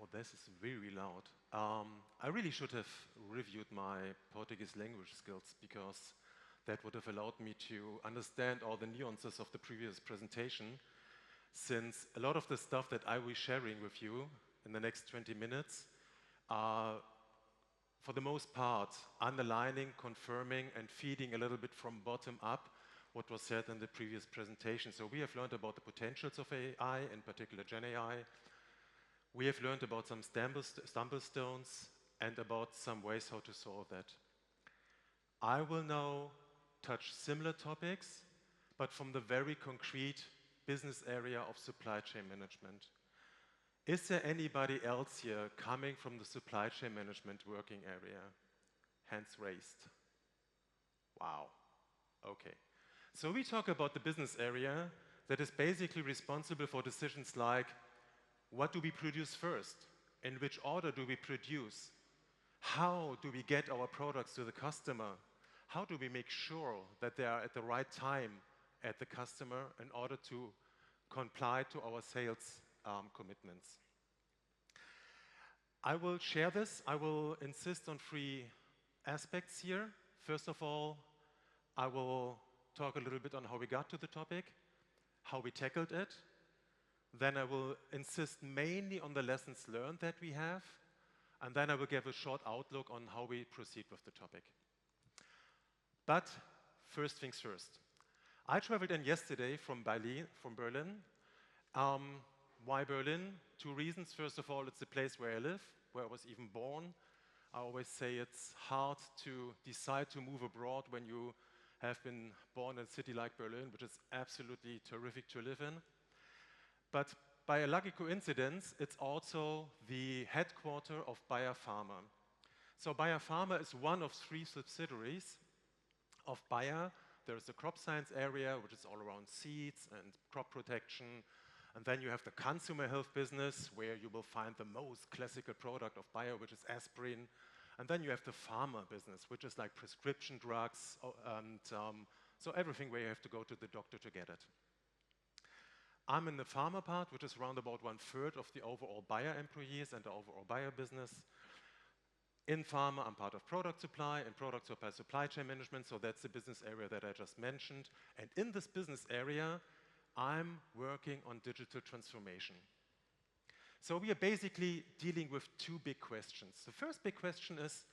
Oh, this is very loud. I really should have reviewed my Portuguese language skills because that would have allowed me to understand all the nuances of the previous presentation, since a lot of the stuff that I will be sharing with you in the next 20 minutes are, for the most part, underlining, confirming, and feeding a little bit from bottom up what was said in the previous presentation. So we have learned about the potentials of AI, in particular Gen AI. We have learned about some stumble stones and about some ways how to solve that. I will now touch similar topics, but from the very concrete business area of supply chain management. Is there anybody else here coming from the supply chain management working area? Hands raised. Wow. Okay. So we talk about the business area that is basically responsible for decisions like, what do we produce first? In which order do we produce? How do we get our products to the customer? How do we make sure that they are at the right time at the customer in order to comply to our sales commitments? I will share this. I will insist on 3 aspects here. First of all, I will talk a little bit on how we got to the topic, how we tackled it. Then I will insist mainly on the lessons learned that we have, and then I will give a short outlook on how we proceed with the topic. But first things first. I traveled in yesterday from Berlin. Why Berlin? 2 reasons. First of all, it's the place where I live, where I was even born. I always say it's hard to decide to move abroad when you have been born in a city like Berlin, which is absolutely terrific to live in. But by a lucky coincidence, it's also the headquarters of Bayer Pharma. So Bayer Pharma is one of 3 subsidiaries of Bayer. There is the crop science area, which is all around seeds and crop protection. And then you have the consumer health business, where you will find the most classical product of Bayer, which is aspirin. And then you have the pharma business, which is like prescription drugs, and so everything where you have to go to the doctor to get it. I'm in the pharma part, which is around about 1/3 of the overall Bayer employees and the overall Bayer business. In pharma, I'm part of product supply and product supply chain management, so that's the business area that I just mentioned. And in this business area, I'm working on digital transformation. So we are basically dealing with 2 big questions. The first big question is,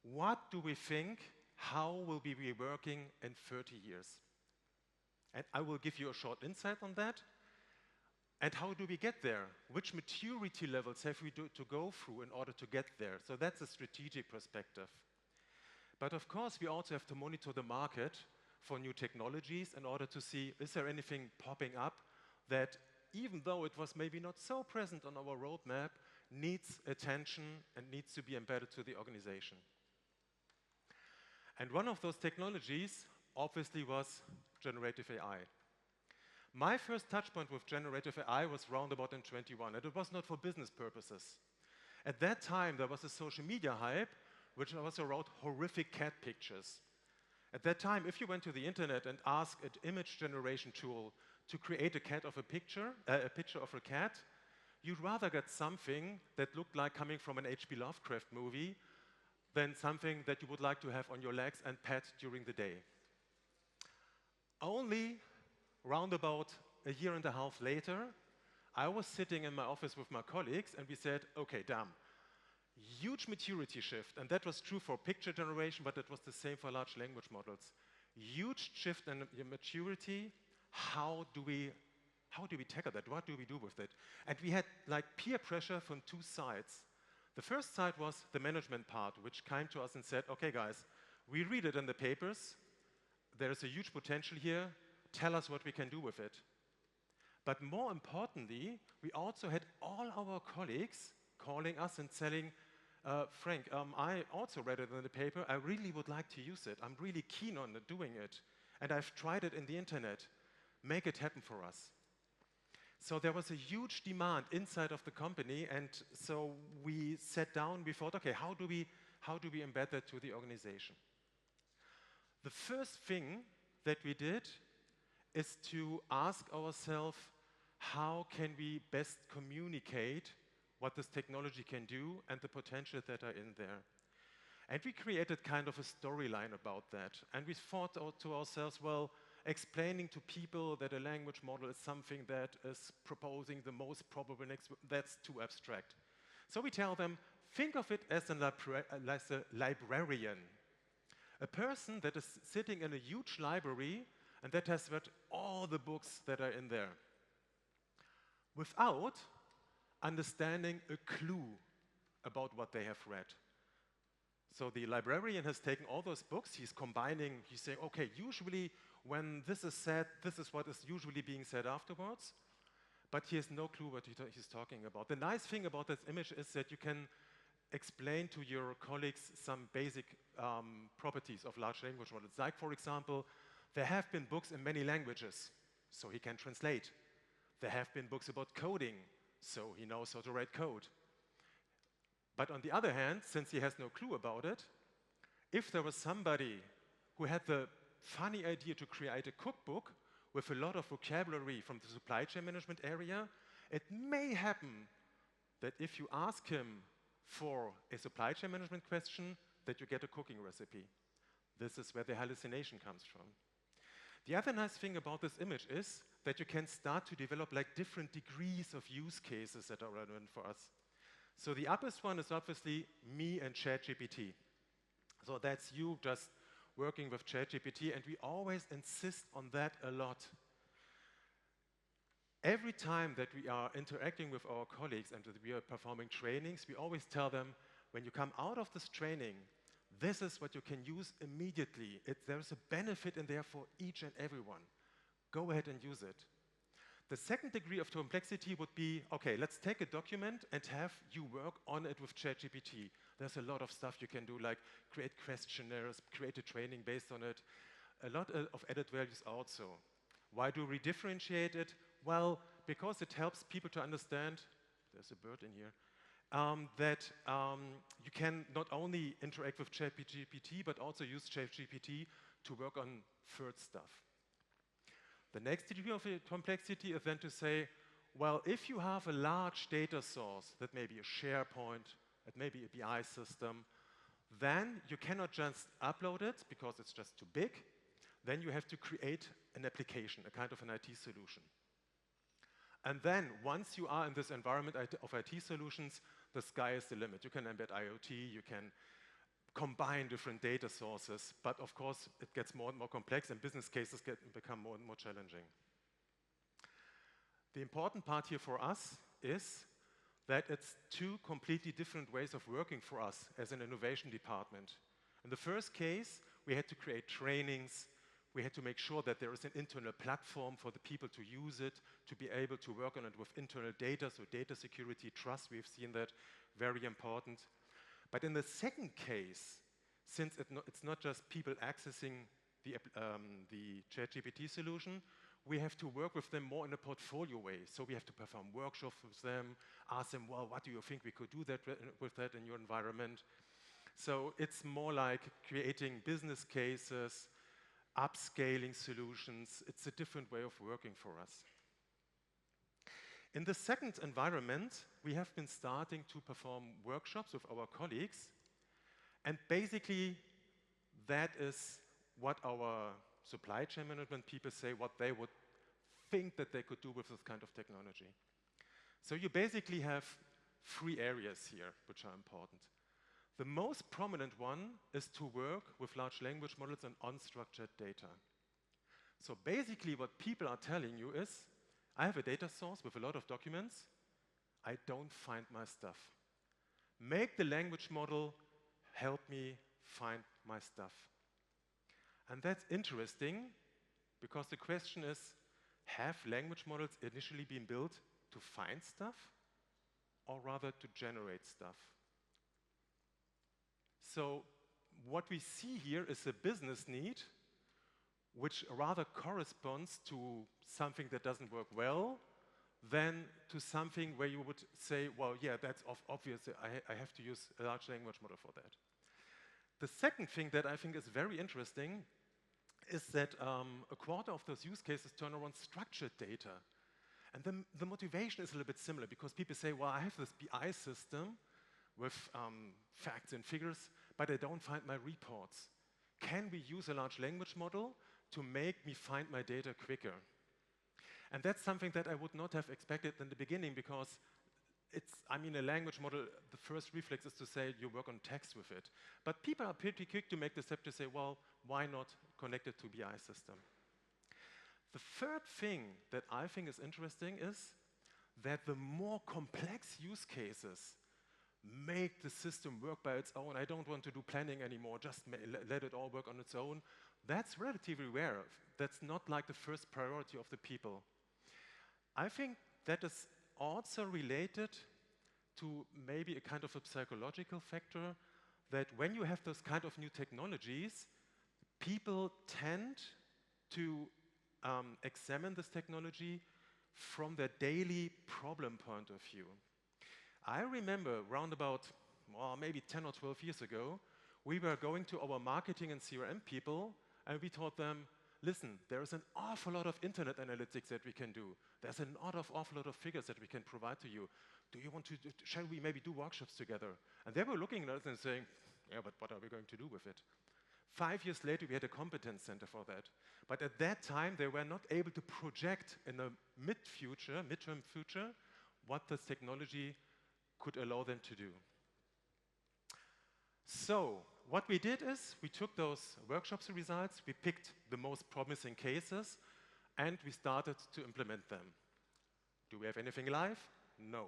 what do we think, how will we be working in 30 years? And I will give you a short insight on that. And how do we get there? Which maturity levels have we to go through in order to get there? So that's a strategic perspective. But of course, we also have to monitor the market for new technologies in order to see, is there anything popping up that, even though it was maybe not so present on our roadmap, needs attention and needs to be embedded to the organization. And one of those technologies, obviously, was generative AI. My first touch point with generative AI was roundabout in 21, and it was not for business purposes. At that time, there was a social media hype, which was around horrific cat pictures. At that time, if you went to the internet and asked an image generation tool to create a picture of a cat, you'd rather get something that looked like coming from an H.P. Lovecraft movie than something that you would like to have on your legs and pet during the day. Only round about a year and a half later, I was sitting in my office with my colleagues, and we said, okay, damn, huge maturity shift. And that was true for picture generation, but it was the same for large language models. Huge shift in maturity. How do we tackle that? What do we do with it? And we had like peer pressure from 2 sides. The first side was the management part, which came to us and said, okay, guys, we read it in the papers. There is a huge potential here. Tell us what we can do with it. But more importantly, we also had all our colleagues calling us and saying, Frank, I also read it in the paper. I really would like to use it. I'm really keen on doing it. And I've tried it in the internet. Make it happen for us. So there was a huge demand inside of the company, and so we sat down, we thought, okay, how do we embed that to the organization? The first thing that we did is to ask ourselves, how can we best communicate what this technology can do and the potential that are in there. And we created kind of a storyline about that. And we thought to ourselves, well, explaining to people that a language model is something that is proposing the most probable next, that's too abstract. So we tell them, think of it as a librarian, a person that is sitting in a huge library and that has read all the books that are in there without understanding a clue about what they have read. So the librarian has taken all those books, he's combining, he's saying, okay, usually when this is said, this is what is usually being said afterwards, but he has no clue what he's talking about. The nice thing about this image is that you can explain to your colleagues some basic properties of large language models. Like, for example, there have been books in many languages, so he can translate. There have been books about coding, so he knows how to write code. But on the other hand, since he has no clue about it, if there was somebody who had the funny idea to create a cookbook with a lot of vocabulary from the supply chain management area, it may happen that if you ask him for a supply chain management question, that you get a cooking recipe. This is where the hallucination comes from. The other nice thing about this image is that you can start to develop like different degrees of use cases that are relevant for us. So the uppermost one is obviously me and ChatGPT. So that's you just working with ChatGPT, and we always insist on that a lot. Every time that we are interacting with our colleagues and that we are performing trainings, we always tell them, when you come out of this training, this is what you can use immediately. There's a benefit in there for each and everyone. Go ahead and use it. The second degree of complexity would be, okay, let's take a document and have you work on it with ChatGPT. There's a lot of stuff you can do, like create questionnaires, create a training based on it. A lot of added values also. Why do we differentiate it? Well, because it helps people to understand, there's a bird in here, that you can not only interact with ChatGPT, but also use ChatGPT to work on third stuff. The next degree of complexity is then to say, well, if you have a large data source, that may be a SharePoint, it may be a BI system, then you cannot just upload it because it's just too big. Then you have to create an application, a kind of an IT solution. And then, once you are in this environment of IT solutions, the sky is the limit. You can embed IoT, you can combine different data sources, but of course, it gets more and more complex, and business cases become more and more challenging. The important part here for us is that it's two completely different ways of working for us as an innovation department. In the first case, we had to create trainings. We had to make sure that there is an internal platform for the people to use it, to be able to work on it with internal data, so data security, trust, we've seen that, very important. But in the second case, since it's not just people accessing the ChatGPT solution, we have to work with them more in a portfolio way. So we have to perform workshops with them, ask them, well, what do you think we could do with that in your environment? So it's more like creating business cases, upscaling solutions. It's a different way of working for us. In the second environment, we have been starting to perform workshops with our colleagues, and basically that is what our supply chain management people say, what they would think that they could do with this kind of technology. So you basically have three areas here which are important. The most prominent one is to work with large language models and unstructured data. So basically what people are telling you is, I have a data source with a lot of documents, I don't find my stuff. Make the language model help me find my stuff. And that's interesting, because the question is, have language models initially been built to find stuff, or rather to generate stuff? So what we see here is a business need which rather corresponds to something that doesn't work well than to something where you would say, well, yeah, that's obvious, I have to use a large language model for that. The second thing that I think is very interesting is that a quarter of those use cases turn around structured data. And the motivation is a little bit similar because people say, well, I have this BI system with facts and figures, but I don't find my reports. Can we use a large language model to make me find my data quicker? And that's something that I would not have expected in the beginning because a language model, the first reflex is to say you work on text with it. But people are pretty quick to make the step to say, well, why not connect it to BI system? The third thing that I think is interesting is that the more complex use cases make the system work by its own. I don't want to do planning anymore, just let it all work on its own. That's relatively rare. That's not like the first priority of the people. I think that is also related to maybe a kind of a psychological factor that when you have those kind of new technologies, people tend to examine this technology from their daily problem point of view. I remember around about, well, maybe 10 or 12 years ago, we were going to our marketing and CRM people and we told them, listen, there is an awful lot of internet analytics that we can do. There's an awful lot of figures that we can provide to you. Do you want to, shall we maybe do workshops together? And they were looking at us and saying, yeah, but what are we going to do with it? 5 years later, we had a competence center for that. But at that time, they were not able to project in the midterm future, what this technology could allow them to do. So what we did is we took those workshops results, we picked the most promising cases, and we started to implement them. Do we have anything live? No.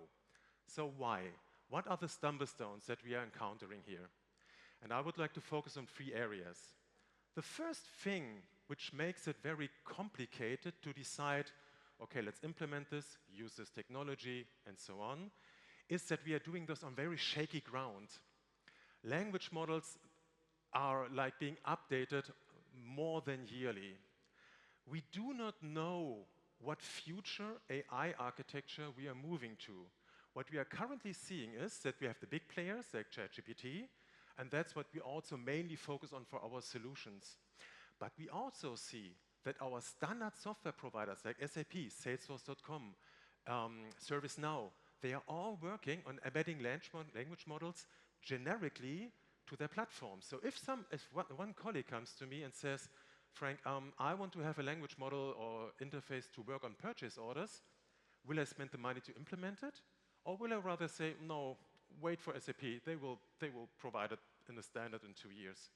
So why? What are the stumble stones that we are encountering here? And I would like to focus on 3 areas. The first thing which makes it very complicated to decide, okay, let's implement this, use this technology, and so on, is that we are doing this on very shaky ground. Language models are like being updated more than yearly. We do not know what future AI architecture we are moving to. What we are currently seeing is that we have the big players like ChatGPT, and that's what we also mainly focus on for our solutions. But we also see that our standard software providers like SAP, Salesforce.com, ServiceNow, they are all working on embedding language models generically to their platform. So if one colleague comes to me and says, Frank, I want to have a language model or interface to work on purchase orders, will I spend the money to implement it? Or will I rather say, no, wait for SAP, they will provide it in the standard in 2 years.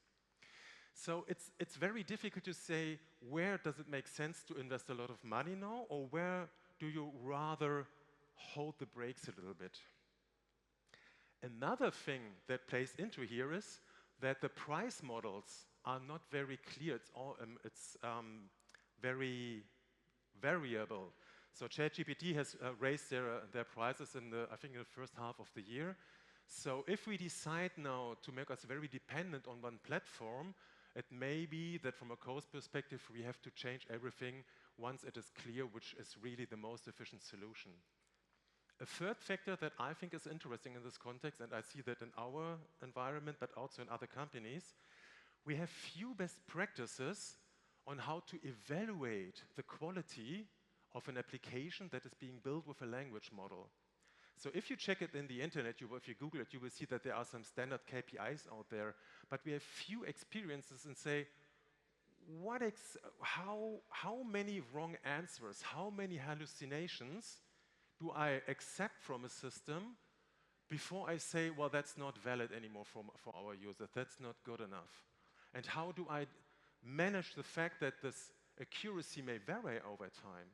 So it's very difficult to say where does it make sense to invest a lot of money now, or where do you rather hold the brakes a little bit. Another thing that plays into here is that the price models are not very clear. It's very variable. So ChatGPT has raised their prices I think in the first half of the year. So if we decide now to make us very dependent on one platform, it may be that from a cost perspective, we have to change everything once it is clear which is really the most efficient solution. A third factor that I think is interesting in this context, and I see that in our environment, but also in other companies, we have few best practices on how to evaluate the quality of an application that is being built with a language model. So if you check it in the internet, if you Google it, you will see that there are some standard KPIs out there, but we have few experiences and say, how many wrong answers, how many hallucinations do I accept from a system before I say, well, that's not valid anymore for our users, that's not good enough? And how do I manage the fact that this accuracy may vary over time?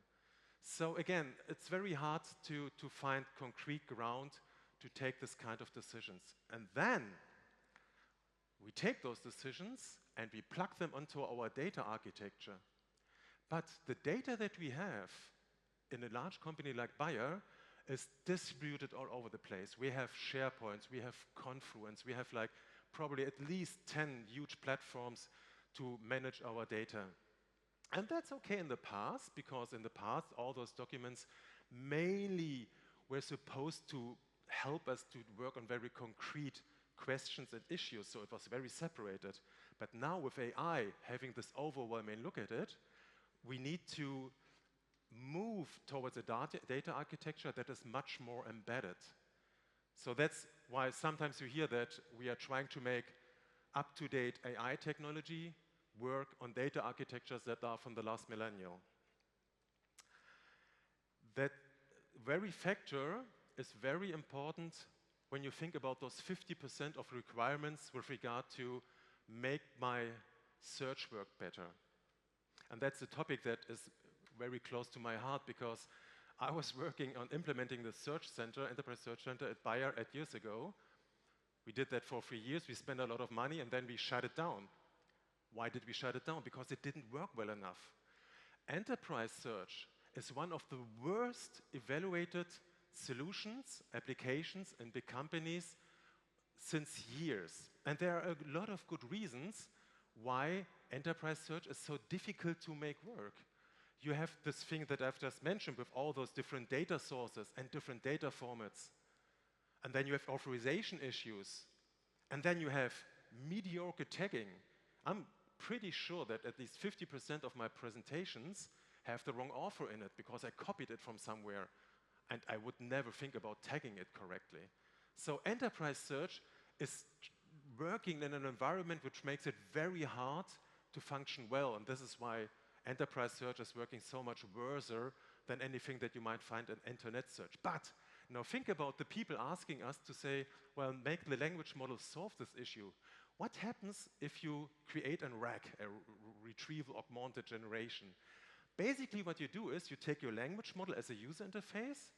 So again, it's very hard to find concrete ground to take this kind of decisions. And then we take those decisions and we plug them onto our data architecture. But the data that we have in a large company like Bayer is distributed all over the place. We have SharePoints, we have Confluence, we have like probably at least 10 huge platforms to manage our data. And that's okay in the past, because in the past all those documents mainly were supposed to help us to work on very concrete questions and issues, so it was very separated. But now with AI having this overwhelming look at it, we need to move towards a data architecture that is much more embedded. So that's why sometimes you hear that we are trying to make up-to-date AI technology work on data architectures that are from the last millennium. That very factor is very important when you think about those 50% of requirements with regard to make my search work better. And that's a topic that is very close to my heart because I was working on implementing the search center, enterprise search center at Bayer 8 years ago. We did that for 3 years, we spent a lot of money, and then we shut it down. Why did we shut it down? Because it didn't work well enough. Enterprise search is one of the worst evaluated solutions, applications in big companies since years. And there are a lot of good reasons why enterprise search is so difficult to make work. You have this thing that I've just mentioned with all those different data sources and different data formats. And then you have authorization issues. And then you have mediocre tagging. I'm pretty sure that at least 50% of my presentations have the wrong author in it because I copied it from somewhere and I would never think about tagging it correctly. So enterprise search is working in an environment which makes it very hard to function well, and this is why enterprise search is working so much worse than anything that you might find in internet search. But now think about the people asking us to say, well, make the language model solve this issue. What happens if you create a RAG, a retrieval augmented generation? Basically what you do is you take your language model as a user interface,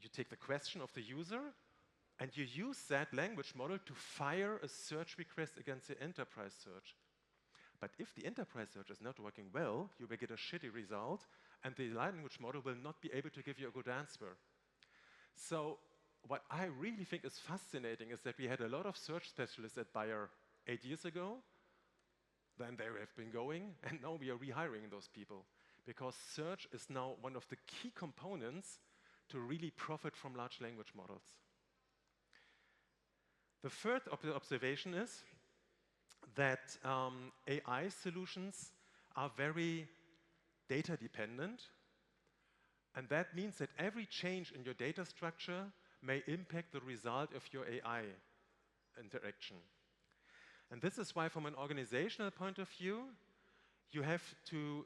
you take the question of the user, and you use that language model to fire a search request against the enterprise search. But if the enterprise search is not working well, you will get a shitty result, and the language model will not be able to give you a good answer. So what I really think is fascinating is that we had a lot of search specialists at Bayer 8 years ago, then they have been going, and now we are rehiring those people. Because search is now one of the key components to really profit from large language models. The third observation is that AI solutions are very data dependent, and that means that every change in your data structure may impact the result of your AI interaction. And this is why, from an organizational point of view, you have to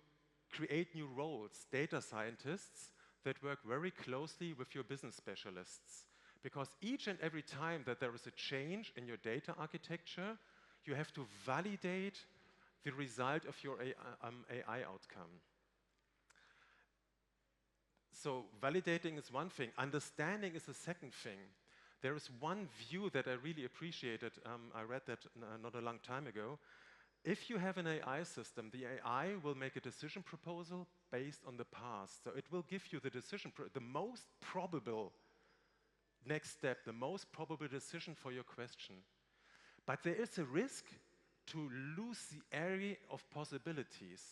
create new roles, data scientists, that work very closely with your business specialists. Because each and every time that there is a change in your data architecture, you have to validate the result of your AI outcome. So validating is one thing, understanding is the second thing. There is one view that I really appreciated, I read that not a long time ago. If you have an AI system, the AI will make a decision proposal based on the past. So it will give you the the most probable next step, the most probable decision for your question. But there is a risk to lose the area of possibilities.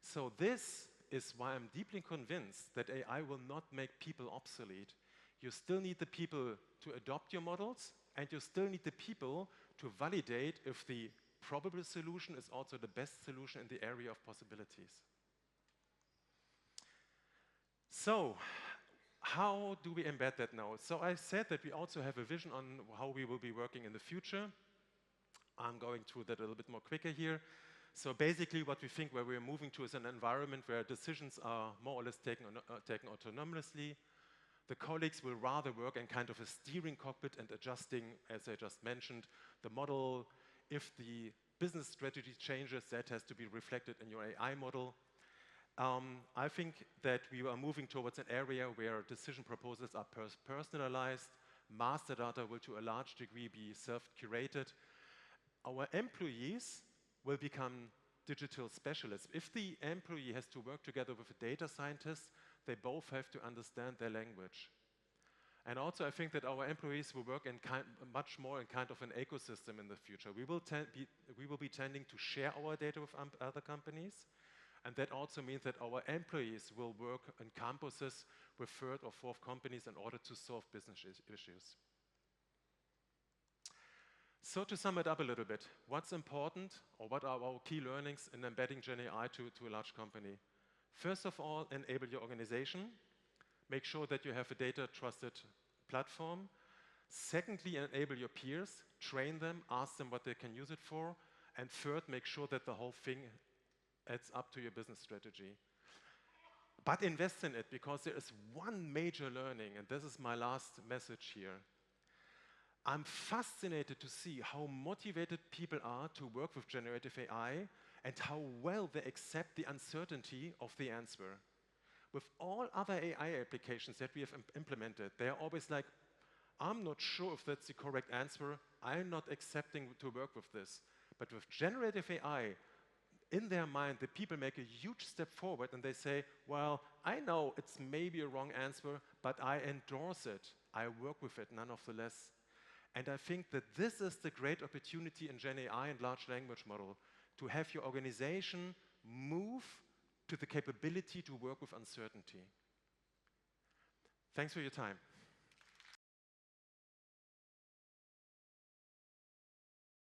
So this is why I'm deeply convinced that AI will not make people obsolete. You still need the people to adopt your models, and you still need the people to validate if the probable solution is also the best solution in the area of possibilities. So, how do we embed that now? So I said that we also have a vision on how we will be working in the future. I'm going through that a little bit more quicker here. So basically what we think where we're moving to is an environment where decisions are more or less taken autonomously. The colleagues will rather work in kind of a steering cockpit and adjusting, as I just mentioned, the model. If the business strategy changes, that has to be reflected in your AI model. I think that we are moving towards an area where decision proposals are personalized. Master data will to a large degree be self-curated. Our employees will become digital specialists. If the employee has to work together with a data scientist, they both have to understand their language. And also I think that our employees will work in much more in kind of an ecosystem in the future. We will be tending to share our data with other companies. And that also means that our employees will work in campuses with third or fourth companies in order to solve business issues. So to sum it up a little bit, what's important or what are our key learnings in embedding GenAI to a large company? First of all, enable your organization. Make sure that you have a data-trusted platform. Secondly, enable your peers. Train them, ask them what they can use it for. And third, make sure that the whole thing adds up to your business strategy. But invest in it, because there is one major learning, and this is my last message here. I'm fascinated to see how motivated people are to work with generative AI and how well they accept the uncertainty of the answer. With all other AI applications that we have implemented, they are always like, I'm not sure if that's the correct answer, I'm not accepting to work with this. But with generative AI, in their mind, the people make a huge step forward and they say, well, I know it's maybe a wrong answer, but I endorse it. I work with it nonetheless. And I think that this is the great opportunity in Gen AI and large language model, to have your organization move to the capability to work with uncertainty. Thanks for your time.